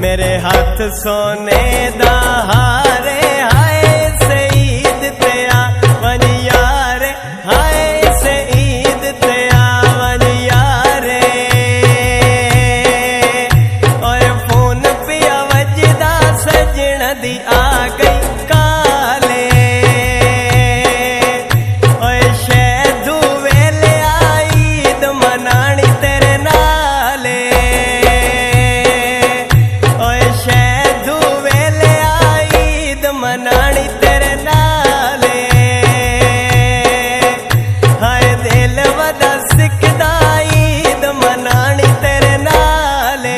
मेरे हाथ सोने दा हारे हाय से ईद ते आवन यारे हाय से ईद ते आवन यारे और फोन पिया वजदा सजन दी आ गई काले और शैदू वेले ईद मनानी तेरे नाले और शैदू वेले ईद मनानी तेरे नाले हाय दिल वदा सिकदा ईद मनानी तेरे नाले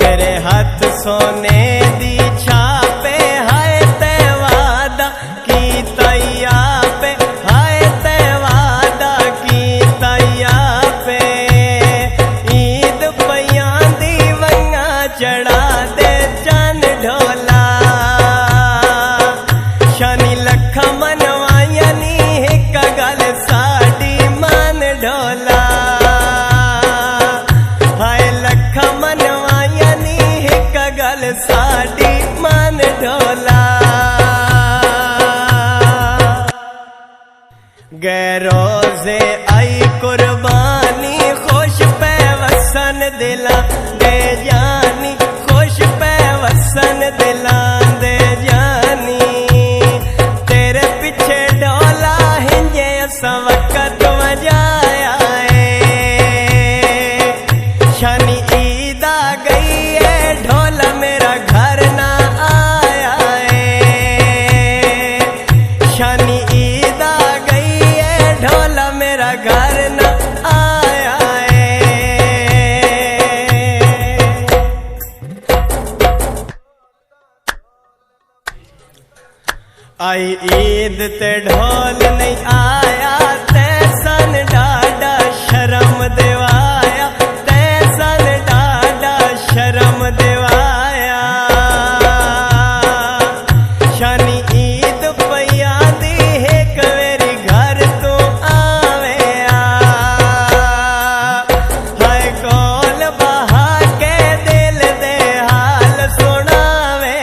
मेरे हाथ सोने दी छापे हाय ते वादा की तैया पे हाय ते वादा की तैया पे ईद पया दी वंगा चढ़ा दे चन ढोला शनि लख मनवाया नी एक गल साडी मन ढोला हाय लख मनवाया नी एक गल साडी मन ढोला गैरोजे आई कुर्बानी खुश पे वसन दिला दे जानी खुश पे वसन दिला दे जानी तेरे पीछे डोला हिंजे वक्त वजाया शनि ईद आ गई है ढोला मेरा घर ना आया है शनि ईद आ गई है ढोला मेरा घर ना आया है आई ईद ते ढोल नहीं आया तैसन डाडा शर्म देवाया तैसन डाडा शर्म देवाया शनि ईद पया दी एक वेरी घर तो आवे हाय कोल बहा के दिल दे हाल सुनावे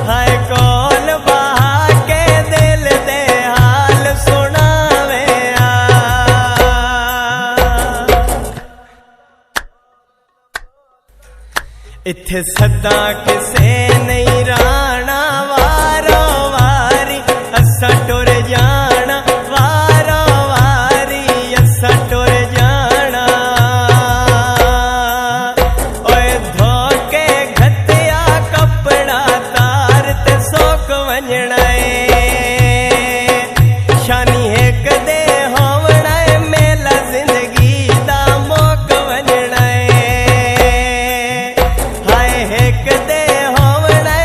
हाय कोल बहा के दिल दे हाल सुनावे इत्थे सदा किसे नहीं राणा वारो वारी असा टुर जाना वारो वारी असा टुर जाना ओए धोके घतिया कपड़ा तार ते सोक वंजना शनि एक दे होवना मेला जिंदगी दा मोक वंजना हाय एक दे होवना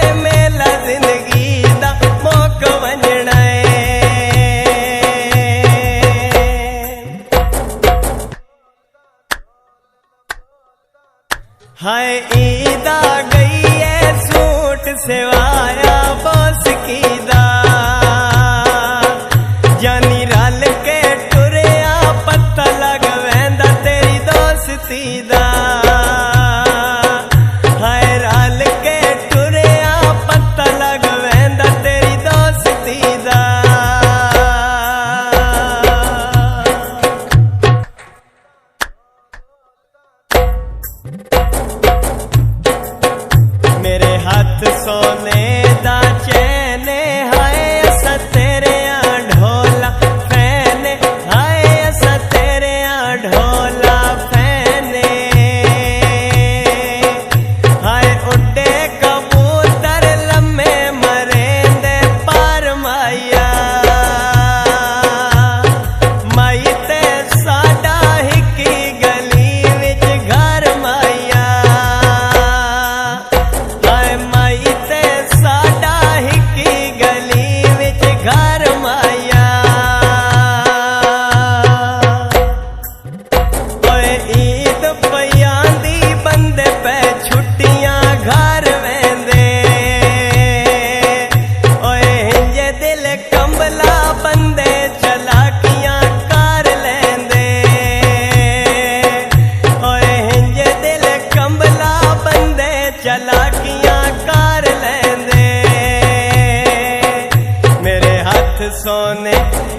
सोने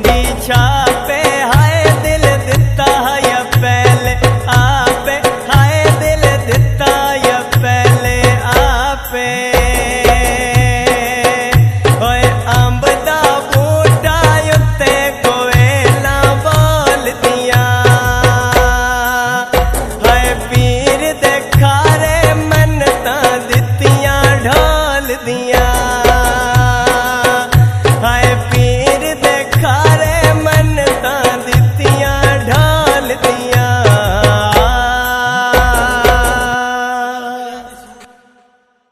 दी छापे हाय दिल दिता या पहले आपे हाय दिल दिता या पहले आपे होए अंब दा बूटा उत्ते कोयला बोल दिया हाय पीर दे खारे मन्नतां दित्तियां ढोल दिया